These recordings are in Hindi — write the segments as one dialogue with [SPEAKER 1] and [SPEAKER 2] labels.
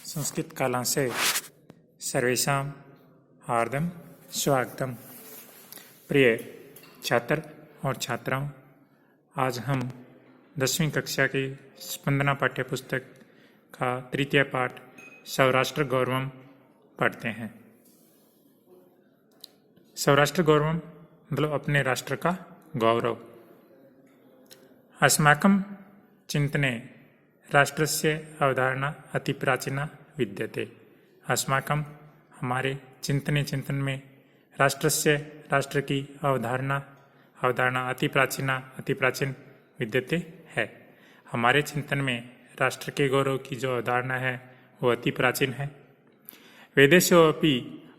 [SPEAKER 1] संस्कृत काला से सर्वेषां हार्दं स्वागतम। प्रिय छात्र और छात्राओं, आज हम 10वीं कक्षा की स्पंदना पाठ्य पुस्तक का तृतीय पाठ सौराष्ट्र गौरवम पढ़ते हैं। सौराष्ट्र गौरवम मतलब अपने राष्ट्र का गौरव। अस्माकं चिंतने राष्ट्रस्य अवधारणा अति प्राचीना विद्यते। अस्माकं हमारे चिंतन में राष्ट्रस्य राष्ट्र की अवधारणा अति प्राचीन विद्यते है। हमारे चिंतन में राष्ट्र के गौरव की जो अवधारणा है वो अति प्राचीन है। वेदेषु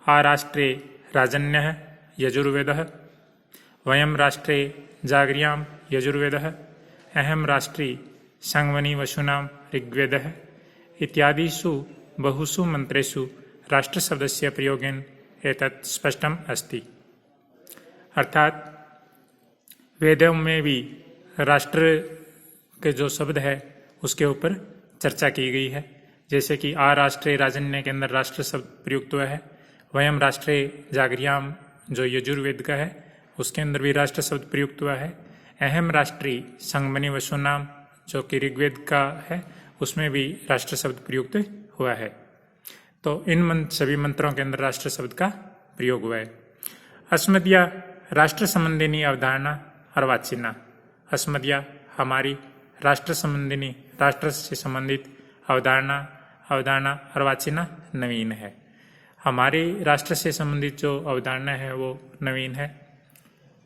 [SPEAKER 1] आराष्ट्रे राजन्यः यजुर्वेदः, वयं राष्ट्रे जागर्यां यजुर्वेदः, अहं राष्ट्री संवनी वशूनां ऋग्वेदः इत्यादिषु बहुषु मंत्रेषु राष्ट्रशब्दस्य प्रयोगेन एतत् स्पष्टम अस्ति। अर्थात वेदों में भी राष्ट्र के जो शब्द है उसके ऊपर चर्चा की गई है। जैसे कि आराष्ट्रे राजन्य के अंदर राष्ट्र शब्द प्रयुक्त हुआ है। वयम राष्ट्रे जागर्याम जो यजुर्वेद का है उसके अंदर भी राष्ट्र शब्द प्रयुक्त हुआ है। अहम राष्ट्री संगमनी वसुनाम जो कि ऋग्वेद का है उसमें भी राष्ट्र शब्द प्रयुक्त हुआ है। तो इन सभी मंत्रों के अंदर राष्ट्र शब्द का प्रयोग हुआ है। अस्मदीय राष्ट्र संबंधिनी अवधारणा अर्वाचीना। अस्मदीय हमारी राष्ट्र संबंधिनी राष्ट्र से संबंधित अवधारणा अर्वाचीना नवीन है। हमारे राष्ट्र से संबंधित जो अवधारणा है वो नवीन है।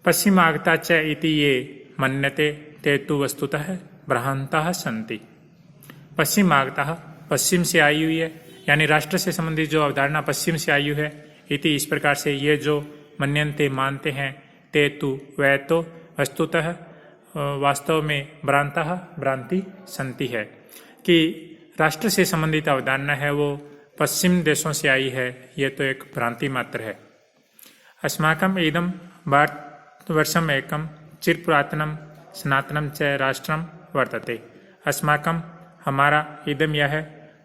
[SPEAKER 1] पश्चिमागता च इति ये मन्यते ते तु वस्तुतः भ्रांताः सन्ति। पश्चिमागता पश्चिम से आई हुई है, यानी राष्ट्र से संबंधित जो अवधारणा पश्चिम से आई है। इति इस प्रकार से ये जो मन्यन्ते मानते हैं, ते तु वह तो वस्तुतः वास्तव में भ्रांति संति है कि राष्ट्र से संबंधित अवधारणा है वो पश्चिम देशों से आई है। ये तो एक भ्रांति मात्र है। अस्माकम इदम भारतवर्षम एकम चिरपुरातनम सनातनम च राष्ट्रम वर्तते। अस्माकम हमारा इदम यह है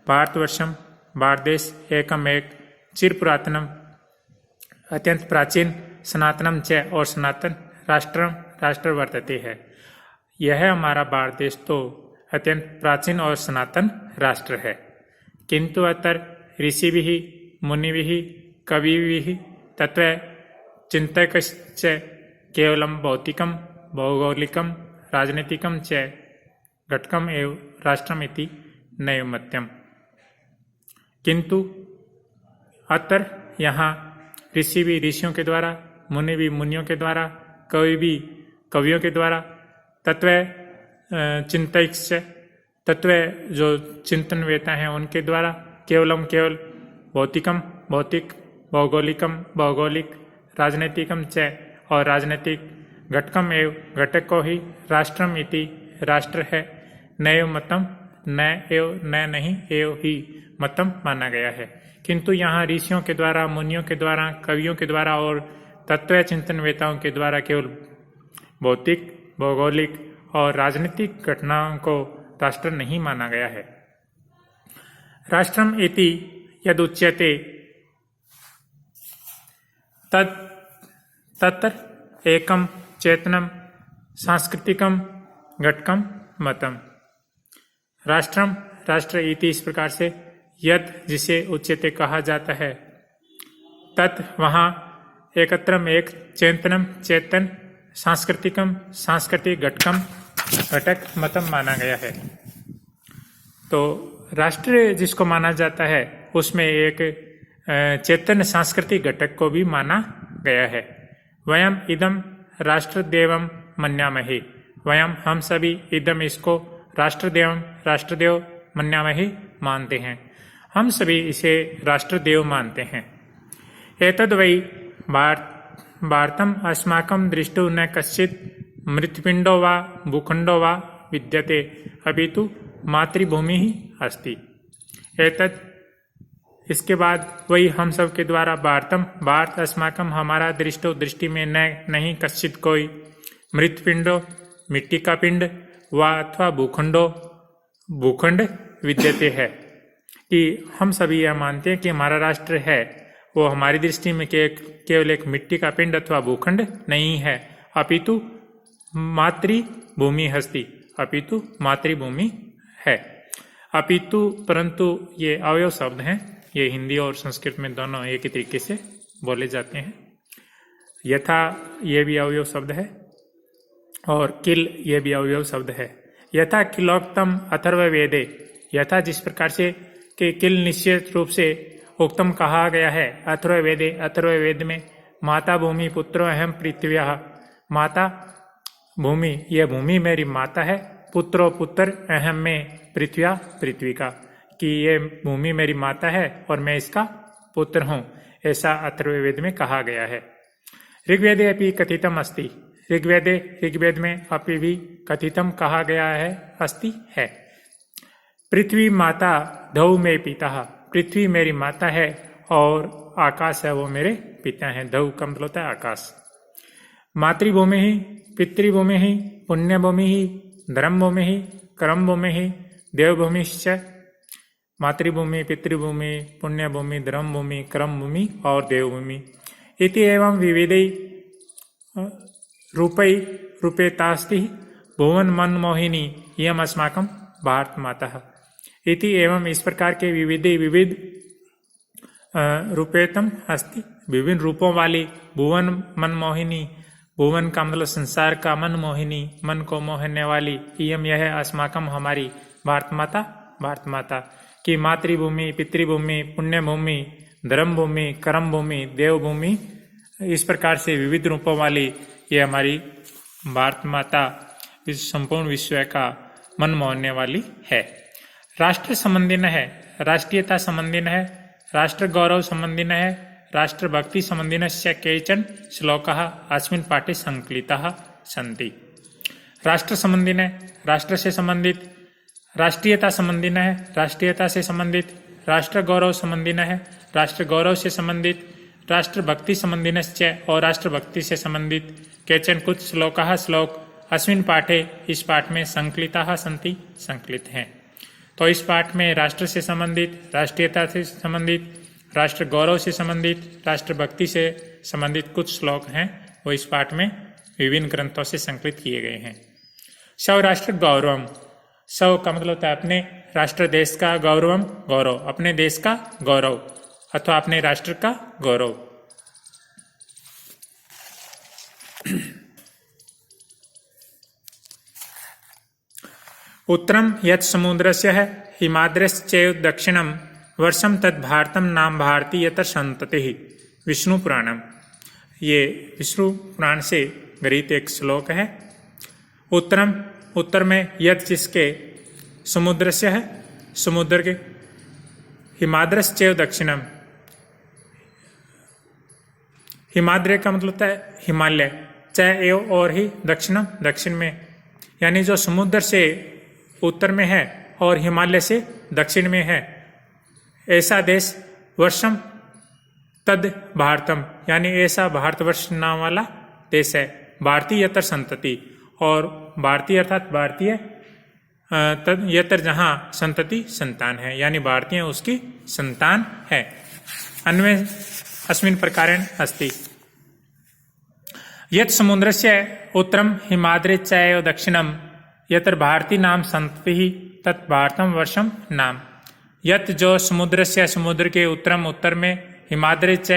[SPEAKER 1] भारतवर्षम भारत देश एकम एक चिरपुरातनम अत्यंत प्राचीन सनातनम च और सनातन राष्ट्र वर्तते है। यह हमारा भारत देश तो अत्यंत प्राचीन और सनातन राष्ट्र है। किंतु अतर ऋषिभिः मुनिभिः कविभिः तत्व चिंतकश्च केवलं भौतिकं भौगोलिकं राजनीतिकं च घटकम एव राष्ट्रमिति नैव मत्यम। किंतु अतर यहाँ ऋषि भी ऋषियों के द्वारा, मुनि भी मुनियों के द्वारा, कवि भी कवियों के द्वारा, तत्व चिंतक तत्व जो चिंतन वेता हैं उनके द्वारा केवल भौतिकम भौतिक, भौगोलिकम भौगोलिक, राजनीतिकम च और राजनीतिक, घटकम एव घटक को ही राष्ट्रम इति राष्ट्र है। नैव मतम न एव न नहीं एव ही मतम माना गया है। किंतु यहाँ ऋषियों के द्वारा, मुनियों के द्वारा, कवियों के द्वारा और तत्व चिंतन वेताओं के द्वारा केवल भौतिक, भौगोलिक और राजनीतिक घटनाओं को राष्ट्र नहीं माना गया है। राष्ट्रम इति यद उच्यते तत्र एकम चेतनम सांस्कृतिकम घटकम मतम। राष्ट्रम राष्ट्र इति इस प्रकार से यद जिसे उच्यते कहा जाता है, तत् वहाँ एकत्रम एक चेतनम चेतन सांस्कृतिकम सांस्कृतिक घटकम घटक मतम माना गया है। तो राष्ट्र जिसको माना जाता है उसमें एक चेतन सांस्कृतिक घटक को भी माना गया है। वयम इदम राष्ट्रदेवम मन्यामहे। वयम हम सभी इदम इसको राष्ट्रदेव मन्यामहे मानते हैं। हम सभी इसे राष्ट्रदेव मानते हैं। एतद् वै भारतम अस्माकं दृष्टौ न कश्चित् मृत्पिंडो वा भूखंडो वा विद्यते अपितु मातृभूमि ही अस्ति। एतत् इसके बाद वही हम सब के द्वारा भारत अस्माकं हमारा दृष्टि में नहीं कश्चित कोई मृत पिंडो मिट्टी का पिंड व अथवा भूखंडो भूखंड विद्यते है, कि हम सभी यह मानते हैं कि हमारा राष्ट्र है वो हमारी दृष्टि में केवल एक मिट्टी का पिंड अथवा भूखंड नहीं है, अपितु मातृभूमि हस्ति, अपितु मातृभूमि है। अपितु परंतु ये अवयव शब्द हैं, ये हिंदी और संस्कृत में दोनों एक ही तरीके से बोले जाते हैं। यथा ये भी अवयव शब्द है और किल ये भी अवयव शब्द है। यथा किलोक्तम अथर्ववेदे, यथा जिस प्रकार से कि किल निश्चित रूप से उक्तम कहा गया है अथर्ववेदे, अथर्ववेद में माता भूमि पुत्रो अहम पृथ्व्या, माता भूमि यह भूमि मेरी माता है, पुत्रो पुत्र अहम में पृथ्व्या पृथ्वी का, कि ये भूमि मेरी माता है और मैं इसका पुत्र हूँ, ऐसा अथर्ववेद में कहा गया है। ऋग्वेदे अपि कथितम अस्ति, ऋग्वेद में अपि भी कथितम कहा गया है, अस्ति है। पृथ्वी माता धौ में पिता, पृथ्वी मेरी माता है और आकाश है वो मेरे पिता हैं। धौ का मतलब होता है आकाश। मातृभूमि ही पितृभूमि ही पुण्यभूमि ही धर्मभूमि ही कर्मभूमि ही देवभूमिश्च, मातृभूमि पितृभूमि पुण्यभूमि धर्मभूमि कर्मभूमि और देवभूमि इति एवं विविधै रूपेतास्ति भुवन मन मोहिनी इयम् अस्माकं भारत माता इति एवं इस प्रकार के विविध रूपेतम अस्ति, विभिन्न रूपों वाली भुवन मन मोहिनी, भुवन का मतलब संसार का, मन मोहिनी मन को मोहने वाली, इयम यह है अस्माकम हमारी भारत माता की मातृभूमि पितृभूमि पुण्यभूमि धर्मभूमि कर्मभूमि देवभूमि, इस प्रकार से विविध रूपों वाली ये हमारी भारत माता इस संपूर्ण विश्व का मन मोहने वाली है। राष्ट्र संबंधी न है, राष्ट्रीयता संबंधी न है, राष्ट्र गौरव संबंधी न है, राष्ट्र भक्ति संबंधी न केचन श्लोकाः अस्मिन् पाठे संकलिताः सन्ति। राष्ट्र संबंधी न, राष्ट्र से संबंधित, राष्ट्रीयता संबंधी न है, राष्ट्रीयता से संबंधित, राष्ट्र गौरव संबंधी न है, राष्ट्र गौरव से संबंधित, राष्ट्र भक्ति संबंधी न और राष्ट्र भक्ति से संबंधित केचन कुछ श्लोकाः श्लोक अस्मिन् पाठे इस पाठ में संकलिताः सन्ति संकलित हैं। तो इस पाठ में राष्ट्र से संबंधित, राष्ट्रीयता से संबंधित, राष्ट्र गौरव से संबंधित, राष्ट्र भक्ति से संबंधित कुछ श्लोक हैं, वो इस पाठ में विभिन्न ग्रंथों से संकलित किए गए हैं। सौ राष्ट्र गौरवम, सौ का मतलब होता है अपने राष्ट्र देश का, गौरवम गौरव, अपने देश का गौरव अथवा अपने राष्ट्र का गौरव। उत्तरम यत् समुद्रस्य है हिमाद्रश्चैव दक्षिणम वर्षम तद भारतम नाम भारती यत संतति। विष्णु पुराणम, ये विष्णु पुराण से गृहीत एक श्लोक है। उत्तरम, उत्तर में यत जिसके, समुद्र से है समुद्र के, हिमाद्रश्चैव दक्षिणम, हिमाद्र का मतलब होता है हिमालय, च एव और ही दक्षिणम दक्षिण में, यानी जो समुद्र से उत्तर में है और हिमालय से दक्षिण में है, ऐसा देश वर्षम तद भारतम, यानी ऐसा भारतवर्ष नाम वाला देश है। भारतीय यतर संतति, और भारतीय अर्थात भारतीय तद यतर जहाँ संतति संतान है, यानी भारतीय उसकी संतान है। अन्वय अस्मिन् प्रकारेण अस्ति। यत् समुद्रस्य उत्तरम हिमाद्रे चैव दक्षिणम यत्र भारती नाम संतति तत् भारतम वर्षम नाम। यत् जो समुद्र से, समुद्र के उत्तरम उत्तर में, हिमाद्रे च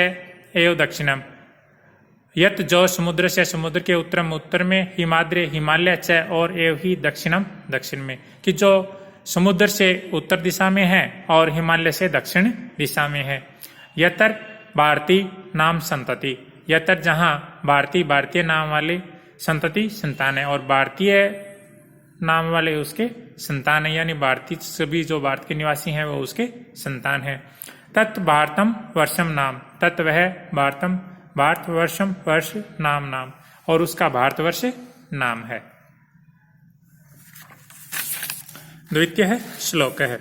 [SPEAKER 1] एव दक्षिणम, यत् जो समुद्र से, समुद्र के उत्तरम उत्तर में, हिमाद्रे हिमालय च और एव ही दक्षिणम दक्षिण में, कि जो समुद्र से उत्तर दिशा में है और हिमालय से दक्षिण दिशा में है। यतर भारती नाम संतति, यतर जहाँ भारती भारतीय नाम वाले संतति संतान है, और भारतीय नाम वाले उसके संतान है, यानी भारतीय सभी जो भारत के निवासी हैं वो उसके संतान है। तत् भारतम वर्षम नाम, तत् वह भारतम भारतवर्षम वर्ष नाम नाम, और उसका भारतवर्ष नाम है। द्वितीय है श्लोक है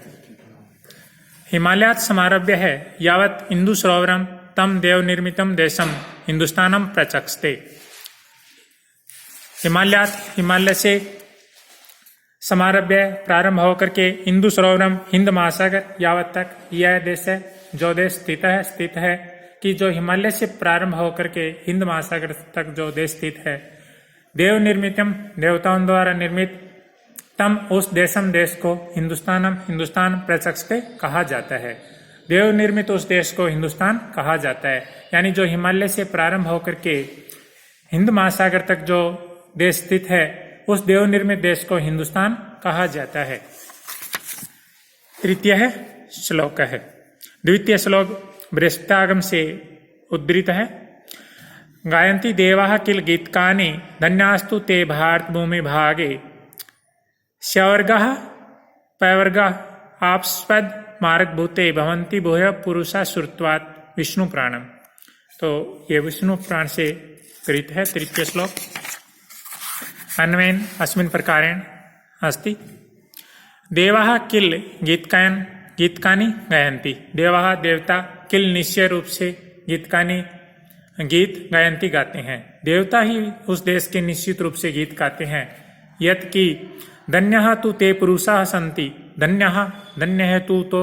[SPEAKER 1] हिमालयात् समारभ्य है यावत् इंदु सरोवरम तम देव निर्मितम देशम हिंदुस्तानम प्रचक्षते। हिमालयात्, हिमालय से समारभ्य प्रारंभ होकर के हिंदू सरोवरम हिंद महासागर यावत तक यह देश है जो देश स्थित है कि जो हिमालय से प्रारंभ होकर के हिंद महासागर तक जो देश स्थित है, देव निर्मितम देवताओं द्वारा निर्मित तम उस देश को हिंदुस्तान प्रशस्ते कहा जाता है। देव निर्मित उस देश को हिंदुस्तान कहा जाता है। यानी जो हिमालय से प्रारंभ होकर के हिंद महासागर तक जो देश स्थित है, उस देव निर्मित देश को हिंदुस्तान कहा जाता है। तृतीय है श्लोक है। द्वितीय श्लोक बृहस्पत्यागम से उद्धृत है। गायन्ति देवाः किल गीतकानि धन्यास्तु ते भारत भूमि भागे स्वर्गः पैवर्गः आपस्पद मार्ग भूते भवन्ति भूय पुरुषा श्रुत्वात् विष्णु प्राणम। तो ये विष्णु प्राण से प्रेरित है तृतीय श्लोक। अन्वयन अस्मिन् प्रकारेण अस्ति। देवाः किल गीतकानि गायन्ति। देवाः देवता किल निश्चय रूप से गीतकानि गीत गायन्ति गाते हैं। देवता ही उस देश के निश्चित रूप से गीत गाते हैं। यत् कि धन्यः तु ते पुरुषाः सन्ति। धन्य है तू तो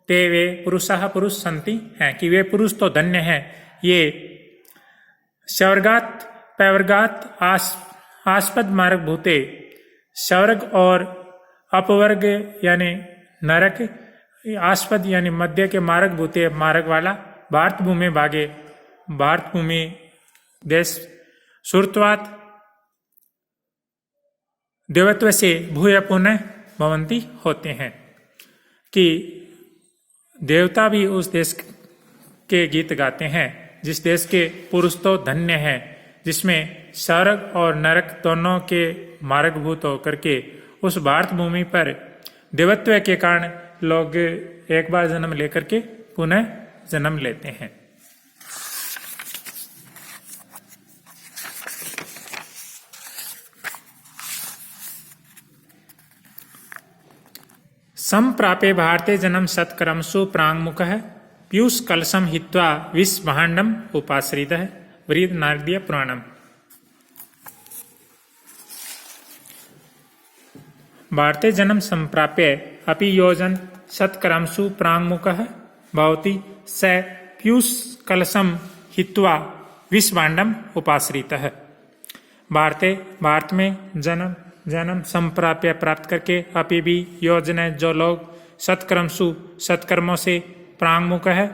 [SPEAKER 1] ते वे पुरुषाः पुरुष सन्ति हैं कि वे पुरुष तो धन्य हैं। ये स्वर्गात् पैवर्गात् आस्पद मार्ग भूते, स्वर्ग और अपवर्ग यानी नरक, आस्पद यानी मध्य के मार्ग भूते मार्ग वाला भारत भूमि भागे, भारत भूमि देश श्रुत्वात् देवत्व से भूय पुनः भवंती होते हैं कि देवता भी उस देश के गीत गाते हैं जिस देश के पुरुष तो धन्य हैं, जिसमें स्वर्ग और नरक दोनों के मार्गभूत होकर के उस भारत भूमि पर देवत्व के कारण लोग एक बार जन्म लेकर के पुनः जन्म लेते हैं। संप्रापे भारते जन्म सत्कर्मसु प्रांगमुखः पीयूष कलशम हित्वा विष भाण्डम उपाश्रितः वृद्ध नारदीय पुराणम। भारते जन्म संप्राप्य अपि योजन सत्कर्मसु प्रांगमुखः भवति स पीयूष कलशम हित्वा विष भाण्डम उपाश्रितः। भारत में जन्म संप्राप्य प्राप्त करके अपि भी योजना जो लोग सत्कर्मों से प्रांगमुख है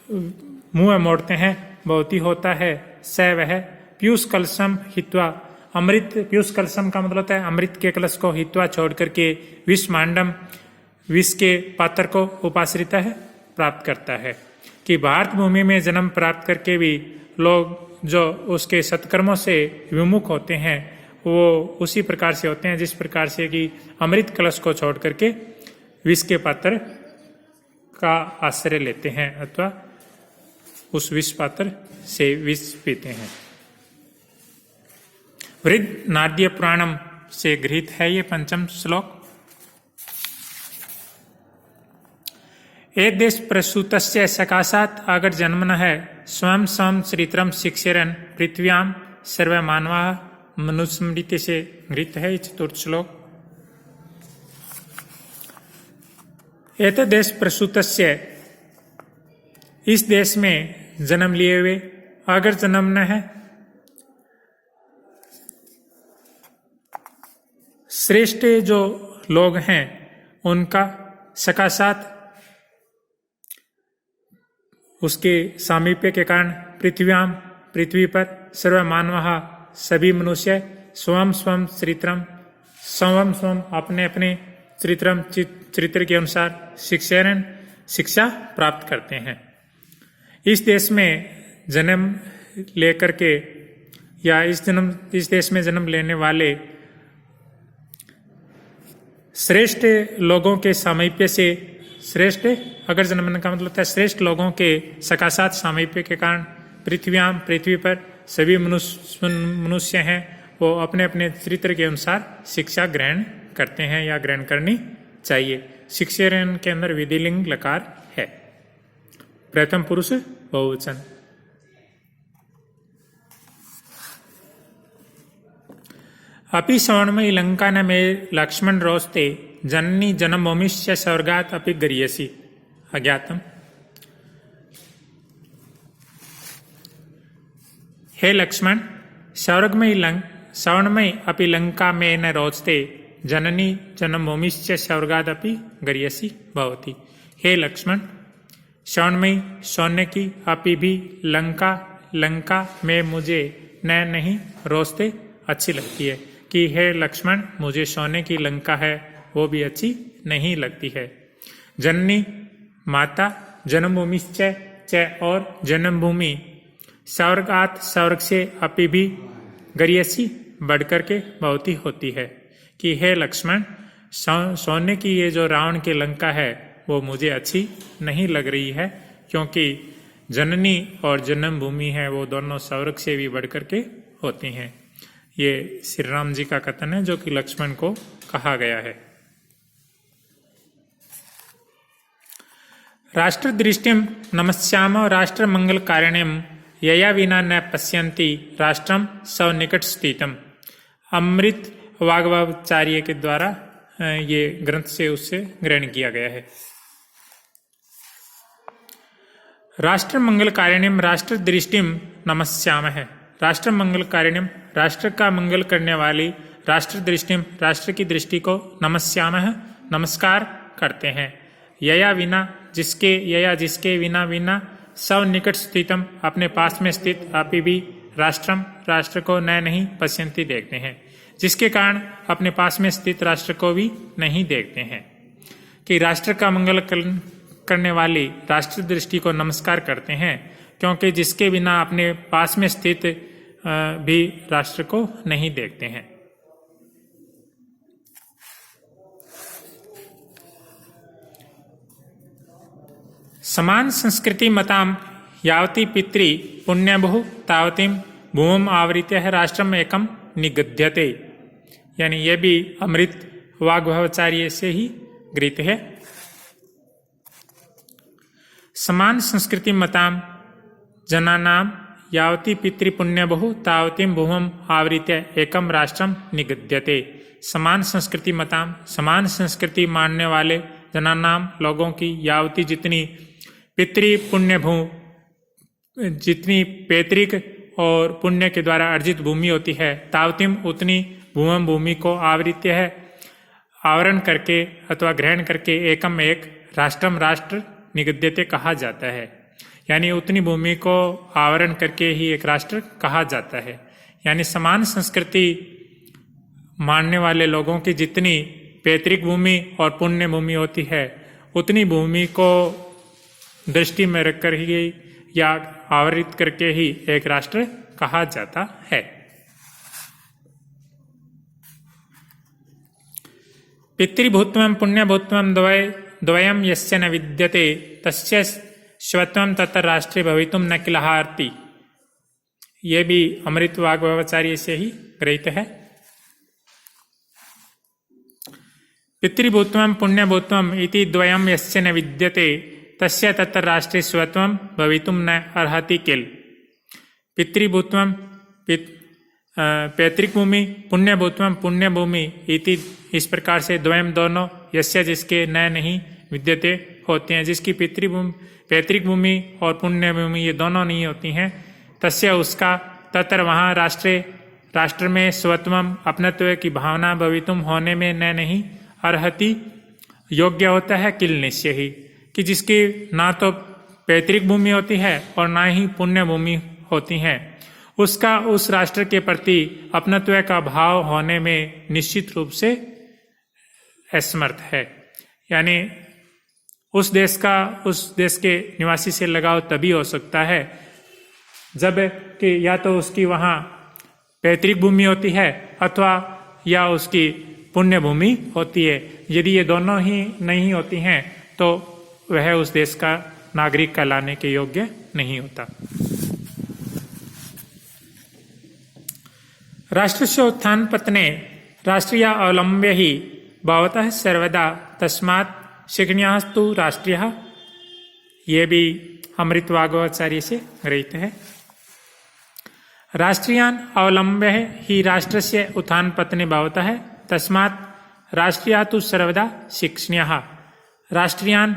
[SPEAKER 1] मुंह मोड़ते हैं, भवती होता है स वह पीयूष कलशम हित्वा, अमृत पीयूष कलशम का मतलब होता है अमृत के कलश को हित्वा छोड़ करके विष मांडम विष के पात्र को उपाश्रित है प्राप्त करता है। कि भारत भूमि में जन्म प्राप्त करके भी लोग जो उसके सत्कर्मों से विमुख होते हैं वो उसी प्रकार से होते हैं जिस प्रकार से कि अमृत कलश को छोड़ करके विष के पात्र का आश्रय लेते हैं अथवा उस विष पात्र से विष पीते हैं। वृद्ध नारदीय पुराणम से गृहीत है ये पंचम श्लोक। एक देश प्रसूतस्य सकाशात अगर जन्मन है स्वयं सम श्रीत्रम शिक्षरन पृथ्व्याम सर्व मानवा मनुस्मृति से गृहीत है चतुर्थ श्लोक। एत देश प्रसूतस्य, इस देश में जन्म लिए हुए अगर जन्म न है श्रेष्ठ जो लोग हैं उनका सकाशात उसके सामीप्य के कारण पृथ्वी पर सर्व मानव सभी मनुष्य स्वयं चरित्रम स्वयं अपने अपने चरित्र के अनुसार शिक्षा प्राप्त करते हैं। इस देश में जन्म लेकर के या इस देश में जन्म लेने वाले श्रेष्ठ लोगों के सामीप्य से, श्रेष्ठ अगर जन्म का मतलब होता है श्रेष्ठ लोगों के सकाशात सामीप्य के कारण पृथ्वी पर सभी मनुष्य हैं वो अपने अपने चरित्र के अनुसार शिक्षा ग्रहण करते हैं या ग्रहण करनी चाहिए। शिक्षण के अंदर विधिलिंग लकार है, प्रथम पुरुष बहुवचन। अपि सवर्णमयी लंका न मे लक्ष्मण रोस्ते जननी जन्मभूमिश्च स्वर्गात् अपि गरीयसी। अज्ञातम। हे लक्ष्मण, सवर्णमयी अपि लंका में न रोचते जननी जन्मभूमिश्च स्वर्गादपि गरीयसी भवति। हे लक्ष्मण, सवर्णमयी सोने की अपि भी लंका में मुझे नहीं रोचते अच्छी लगती है। कि हे लक्ष्मण, मुझे सोने की लंका है वो भी अच्छी नहीं लगती है। जननी माता, जन्मभूमिश्च और जन्मभूमि, स्वर्गात स्वर्ग से अपि भी गरीयसी बढ़कर के बहुत ही होती है। कि हे लक्ष्मण, सोने की ये जो रावण की लंका है वो मुझे अच्छी नहीं लग रही है, क्योंकि जननी और जन्मभूमि है वो दोनों स्वर्ग से भी बढ़कर के होती हैं। ये श्री राम जी का कथन है जो कि लक्ष्मण को कहा गया है। राष्ट्र दृष्टिम नमस्याम राष्ट्र मंगल कारिण्यम यया विना न पश्यन्ति राष्ट्रम सवनिकट स्थितम। अमृत वाग्भवाचार्य के द्वारा ये ग्रंथ से उससे ग्रहण किया गया है। राष्ट्र मंगल कारिण्यम राष्ट्र दृष्टिम नमस्याम है। राष्ट्र मंगल कारिण्यम, राष्ट्र का मंगल करने वाली, राष्ट्र दृष्टिम, राष्ट्र की दृष्टि को नमस्याम है, नमस्कार करते हैं। यया विना, जिसके विना सव निकट स्थितम, अपने पास में स्थित, अपि भी राष्ट्रम, राष्ट्र को नहीं पश्यन्ति देखते हैं, जिसके कारण अपने पास में स्थित राष्ट्र को भी नहीं देखते हैं। कि राष्ट्र का मंगल करने वाली राष्ट्र दृष्टि को नमस्कार करते हैं, क्योंकि जिसके बिना अपने पास में स्थित भी राष्ट्र को नहीं देखते हैं। समान संस्कृति मताम यावती पितृ पुण्यभु तावतीम भूम आवृत्य राष्ट्रम एकम निगद्यते। यानी ये भी अमृत वाग्भवाचार्य से ही गृहीत है। समान संस्कृति मताम जनानाम यावती पितृ पुण्यभु तावतीम भूमम आवृत्य एकम राष्ट्रम निगद्यते। समान संस्कृति मताम, समान संस्कृति मानने वाले जनानाम लोगों की, यावती जितनी पितृ पुण्य भू, जितनी पैतृक और पुण्य के द्वारा अर्जित भूमि होती है, तावतीम उतनी भूमम भूमि को आवृत्य है आवरण करके अथवा ग्रहण करके एकम एक राष्ट्रम राष्ट्र निगद्यते कहा जाता है। यानी उतनी भूमि को आवरण करके ही एक राष्ट्र कहा जाता है। यानी समान संस्कृति मानने वाले लोगों की जितनी पैतृक भूमि और पुण्य भूमि होती है, उतनी भूमि को दृष्टि में रखकर ही या आवरित करके ही एक राष्ट्र कहा जाता है। पितृभूत्वं पुण्यभूत्वं द्वयं यस्य न विद्यते तस्य स्वत्वं तत्र राष्ट्रे भवितुं न किलहार्ति। ये भी अमृत वाग्भवाचार्य से ही गृहीत है। पितृभूत्वं पुण्यभूत्वं इति द्वयं यस्य न विद्यते तस्य तत्र राष्ट्रे स्वत्वं भवितुं न अर्हति किल। पितृभूत्वं पैतृक भूमि, पुण्यभूत्वं पुण्य भूमि इति, इस प्रकार से द्वयम दोनों, यस्य जिसके न नहीं विद्यते होते हैं, जिसकी पैतृक भूमि और पुण्य भूमि ये दोनों नहीं होती हैं, तस्य उसका तत्र वहाँ राष्ट्र में स्वत्वम अपनत्व की भावना भवितुम होने में न नहीं अर्हति योग्य होता है किल निश्चय ही। कि जिसकी ना तो पैतृक भूमि होती है और ना ही पुण्य भूमि होती है, उसका उस राष्ट्र के प्रति अपनत्व का भाव होने में निश्चित रूप से असमर्थ है। यानी उस देश के निवासी से लगाव तभी हो सकता है जब कि या तो उसकी वहाँ पैतृक भूमि होती है अथवा या उसकी पुण्य भूमि होती है। यदि ये दोनों ही नहीं होती हैं तो वह उस देश का नागरिक कहलाने के योग्य नहीं होता। राष्ट्रस्य उत्थान पतने राष्ट्रीय अवलंब्य ही भवतः सर्वदा तस्मात् शिक्षणीयस्तु राष्ट्रीय। ये भी अमृत वाग्भवाचार्य से गृहीत है। राष्ट्रियान् अवलम्ब्य हि राष्ट्रस्य उत्थान पतने भवतः तस्मात् राष्ट्रिया तु सर्वदा शिक्षणीयः। राष्ट्रियान्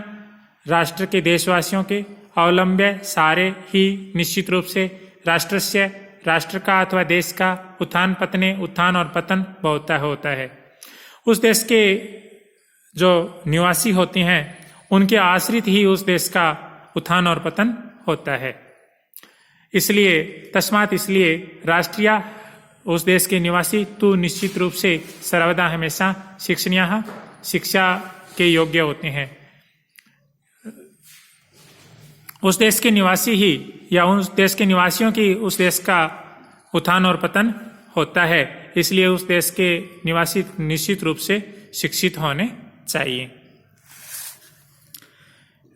[SPEAKER 1] राष्ट्र के देशवासियों के, अवलंब्य सारे ही निश्चित रूप से राष्ट्रस्य राष्ट्र का अथवा देश का उत्थान पतने उत्थान और पतन भवतः होता है। उस देश के जो निवासी होते हैं उनके आश्रित ही उस देश का उत्थान और पतन होता है। इसलिए तस्मात् इसलिए राष्ट्रीय उस देश के निवासी तो निश्चित रूप से सर्वदा हमेशा शिक्षणीय शिक्षा के योग्य होते हैं। उस देश के निवासी ही या उस देश के निवासियों की उस देश का उत्थान और पतन होता है। इसलिए उस देश के निवासी निश्चित रूप से शिक्षित होने चाहिए।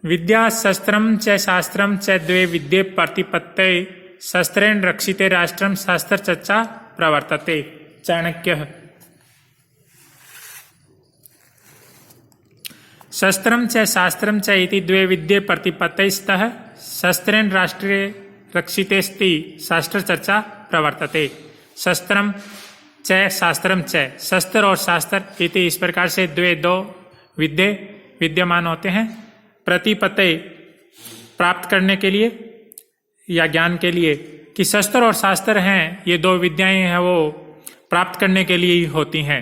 [SPEAKER 1] विद्या शस्त्रम च शास्त्रम च द्वे विद्ये प्रतिपत्तये शस्त्रेण रक्षिते राष्ट्रम शास्त्र चर्चा प्रवर्तते। चाणक्यः। शस्त्रम च शास्त्रम च इति द्वे विद्ये प्रतिपत्तये स्तः शस्त्रेण राष्ट्रे रक्षितेस्ति शास्त्र चर्चा प्रवर्तते। शस्त्रम च शास्त्रम च, शस्त्र और शास्त्र इति इस प्रकार से दो विद्ये विद्यमान होते हैं। प्रतिपत्तये प्राप्त करने के लिए या ज्ञान के लिए, कि शस्त्र और शास्त्र हैं ये दो विद्याएं हैं वो प्राप्त करने के लिए ही होती हैं।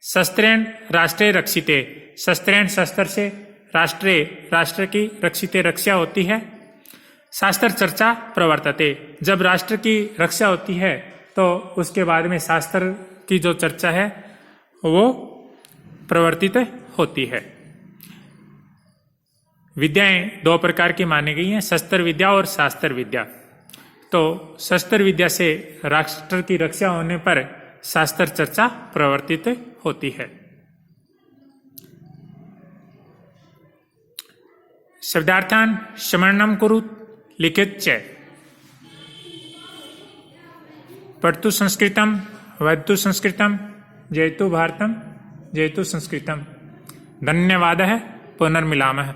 [SPEAKER 1] शस्त्रेण राष्ट्रे रक्षिते, शस्त्रेण शस्त्र से राष्ट्रे राष्ट्र की रक्षिते रक्षा होती है। शास्त्र चर्चा प्रवर्तते, जब राष्ट्र की रक्षा होती है तो उसके बाद में शास्त्र की जो चर्चा है वो प्रवर्तित होती है। विद्याएं दो प्रकार की मानी गई हैं, शस्त्र विद्या और शास्त्र विद्या। तो शस्त्र विद्या से राष्ट्र की रक्षा होने पर शास्त्र चर्चा प्रवर्तित होती है। शब्दार्थान स्मरणं कुरु लिखित च। पठतु संस्कृतम वदतु संस्कृतम जयतु भारतम जयतु संस्कृतम। धन्यवादः। पुनर्मिलामः।